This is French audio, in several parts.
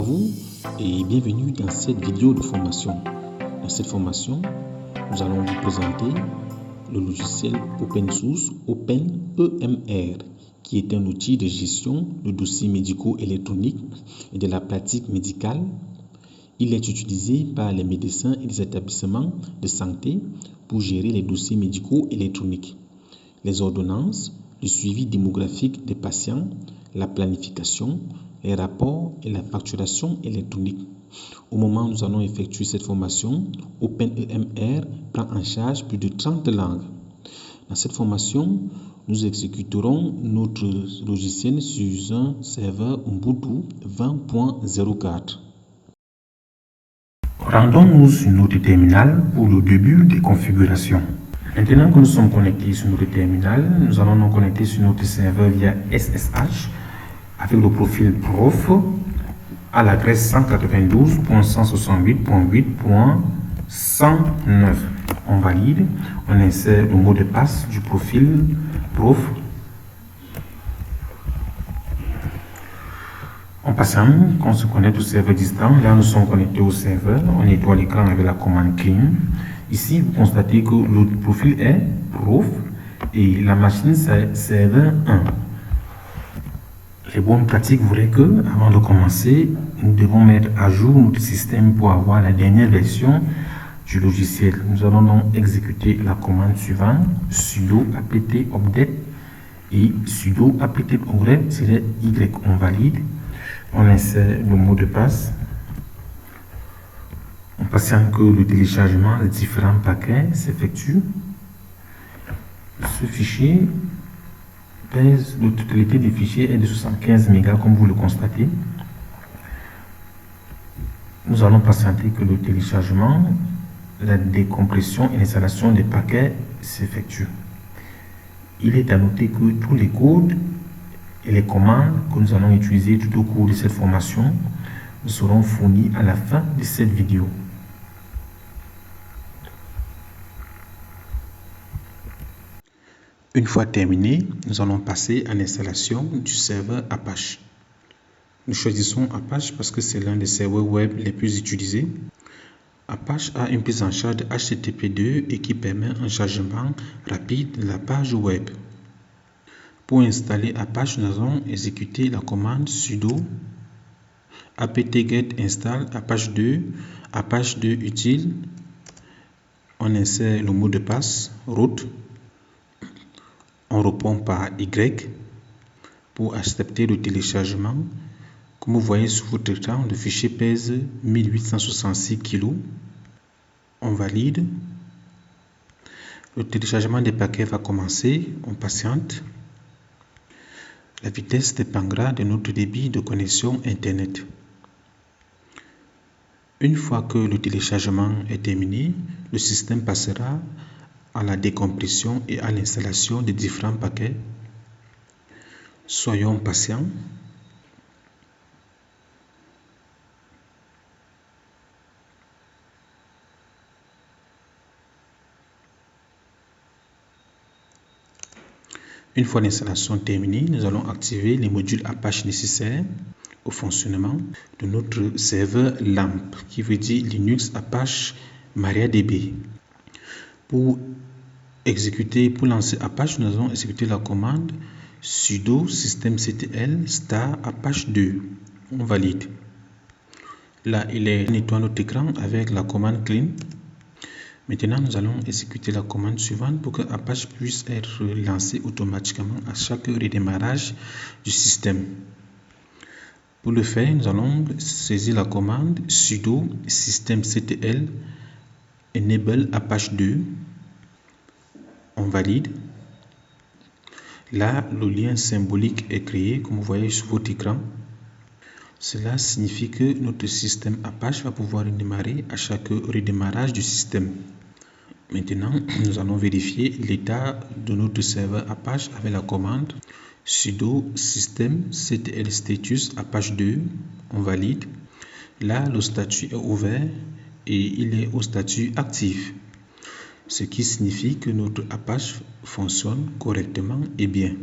vous et bienvenue dans cette vidéo de formation. Dans cette formation, nous allons vous présenter le logiciel open source OpenEMR, qui est un outil de gestion de dossiers médicaux électroniques et de la pratique médicale. Il est utilisé par les médecins et les établissements de santé pour gérer les dossiers médicaux électroniques, les ordonnances, le suivi démographique des patients, la planification, les rapports et la facturation électronique. Au moment où nous allons effectuer cette formation, OpenEMR prend en charge plus de 30 langues. Dans cette formation, nous exécuterons notre logiciel sur un serveur Ubuntu 20.04. Rendons-nous sur notre terminal pour le début des configurations. Maintenant que nous sommes connectés sur notre terminal, nous allons nous connecter sur notre serveur via SSH avec le profil prof à l'adresse 192.168.8.109. On valide, on insère le mot de passe du profil prof. On patiente, on se connecte au serveur distant. Là, nous sommes connectés au serveur. On nettoie l'écran avec la commande clean. Ici, vous constatez que le profil est prof et la machine c'est serveur 1. Les bonnes pratiques voudraient que, avant de commencer, nous devons mettre à jour notre système pour avoir la dernière version du logiciel. Nous allons donc exécuter la commande suivante, sudo apt update et sudo apt upgrade-y. On valide, on insère le mot de passe. On patiente que le téléchargement des différents paquets s'effectue. Ce fichier pèse, la totalité des fichiers est de 75 mégas comme vous le constatez. Nous allons patienter que le téléchargement, la décompression et l'installation des paquets s'effectuent. Il est à noter que tous les codes et les commandes que nous allons utiliser tout au cours de cette formation nous seront fournis à la fin de cette vidéo. Une fois terminé, nous allons passer à l'installation du serveur Apache. Nous choisissons Apache parce que c'est l'un des serveurs web les plus utilisés. Apache a une prise en charge de HTTP2 et qui permet un chargement rapide de la page web. Pour installer Apache, nous allons exécuter la commande sudo apt-get install apache 2 utile. On insère le mot de passe root. On répond par Y pour accepter le téléchargement. Comme vous voyez sur votre écran, le fichier pèse 1866 kg. On valide. Le téléchargement des paquets va commencer. On patiente. La vitesse dépendra de notre débit de connexion Internet. Une fois que le téléchargement est terminé, le système passera à la décompression et à l'installation des différents paquets. Soyons patients. Une fois l'installation terminée, nous allons activer les modules Apache nécessaires au fonctionnement de notre serveur LAMP, qui veut dire Linux Apache MariaDB. Pour lancer Apache, nous allons exécuter la commande sudo systemctl apache 2. On valide. Là, il est nettoie notre écran avec la commande clean. Maintenant, nous allons exécuter la commande suivante pour que Apache puisse être lancé automatiquement à chaque redémarrage du système. Pour le faire, nous allons saisir la commande sudo systemctl enable apache 2. On valide. Là, le lien symbolique est créé, comme vous voyez sur votre écran. Cela signifie que notre système Apache va pouvoir redémarrer à chaque redémarrage du système. Maintenant, nous allons vérifier l'état de notre serveur Apache avec la commande sudo systemctl status apache 2. On valide. Là, le statut est ouvert et il est au statut actif, ce qui signifie que notre Apache fonctionne correctement et bien.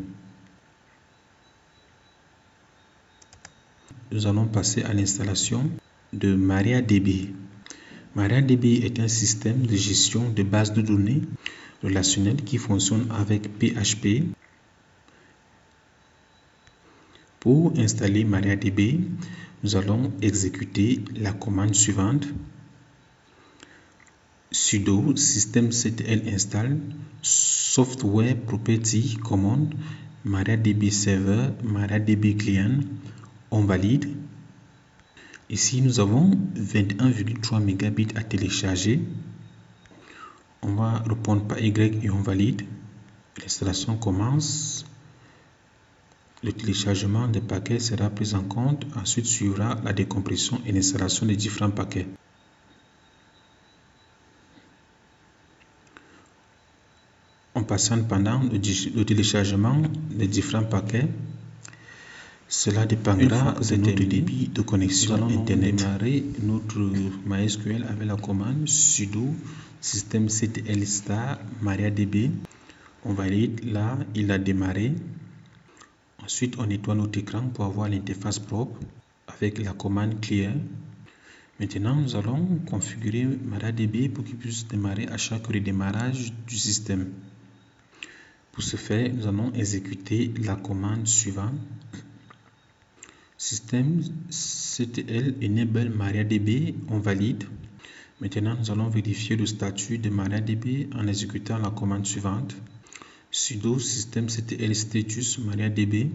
nous allons passer à l'installation de MariaDB. MariaDB est un système de gestion de bases de données relationnelles qui fonctionne avec PHP. Pour installer MariaDB, nous allons exécuter la commande suivante: sudo systemctl install software property command MariaDB server MariaDB client. On valide. Ici, nous avons 21,3 mégabits à télécharger. On va répondre par Y et on valide. L'installation commence. Le téléchargement des paquets sera pris en compte. Ensuite suivra la décompression et l'installation des différents paquets. On patiente pendant le téléchargement des différents paquets. Cela dépendra de notre débit de connexion Internet. Nous allons démarrer notre MySQL avec la commande sudo systemctl star MariaDB. On valide. Là, il a démarré. Ensuite, on nettoie notre écran pour avoir l'interface propre avec la commande clear. Maintenant, nous allons configurer MariaDB pour qu'il puisse démarrer à chaque redémarrage du système. Pour ce faire, nous allons exécuter la commande suivante: systemctl enable MariaDB. On valide. Maintenant, nous allons vérifier le statut de MariaDB en exécutant la commande suivante: sudo systemctl status MariaDB.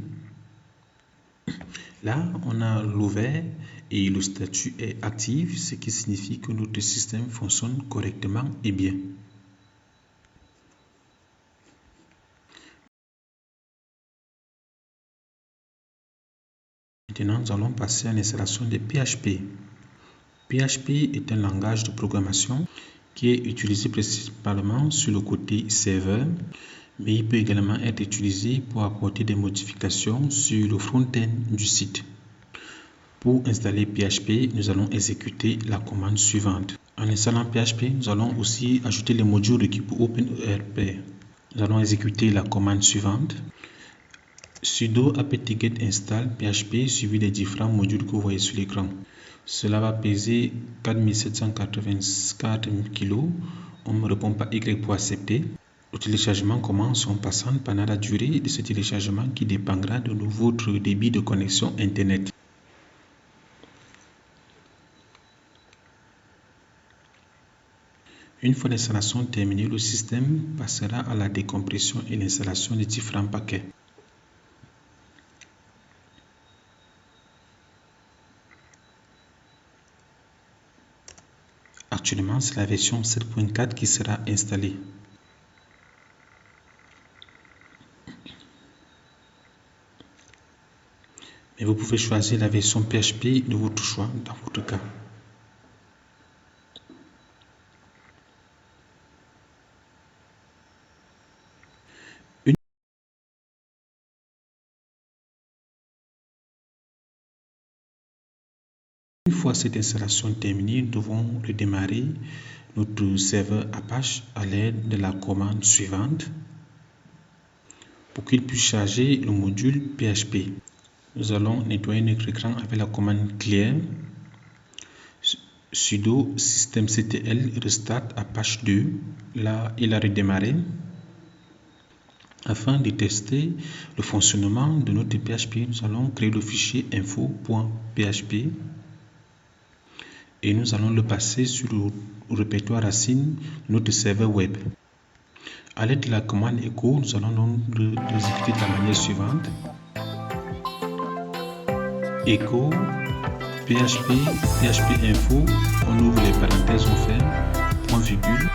Là, on a l'ouvert et le statut est actif, ce qui signifie que notre système fonctionne correctement et bien. Maintenant, nous allons passer à l'installation de PHP. PHP est un langage de programmation qui est utilisé principalement sur le côté serveur, mais il peut également être utilisé pour apporter des modifications sur le front-end du site. Pour installer PHP, nous allons exécuter la commande suivante. En installant PHP, nous allons aussi ajouter les modules requis pour OpenERP. Nous allons exécuter la commande suivante: sudo apt-get install PHP suivi des différents modules que vous voyez sur l'écran. Cela va peser 4784 kg. On me répond par Y pour accepter. Le téléchargement commence en passant pendant la durée de ce téléchargement qui dépendra de votre débit de connexion Internet. Une fois l'installation terminée, le système passera à la décompression et l'installation des différents paquets. Actuellement, c'est la version 7.4 qui sera installée. Mais vous pouvez choisir la version PHP de votre choix dans votre cas. Une fois cette installation terminée, nous devons redémarrer notre serveur Apache à l'aide de la commande suivante pour qu'il puisse charger le module PHP. Nous allons nettoyer notre écran avec la commande clear sudo systemctl restart Apache 2. Là, il a redémarré. Afin de tester le fonctionnement de notre PHP, nous allons créer le fichier info.php et nous allons le passer sur le répertoire racine de notre serveur web. À l'aide de la commande echo, nous allons donc l'exécuter de la manière suivante: echo php info, on ouvre les parenthèses, on ferme, point virgule,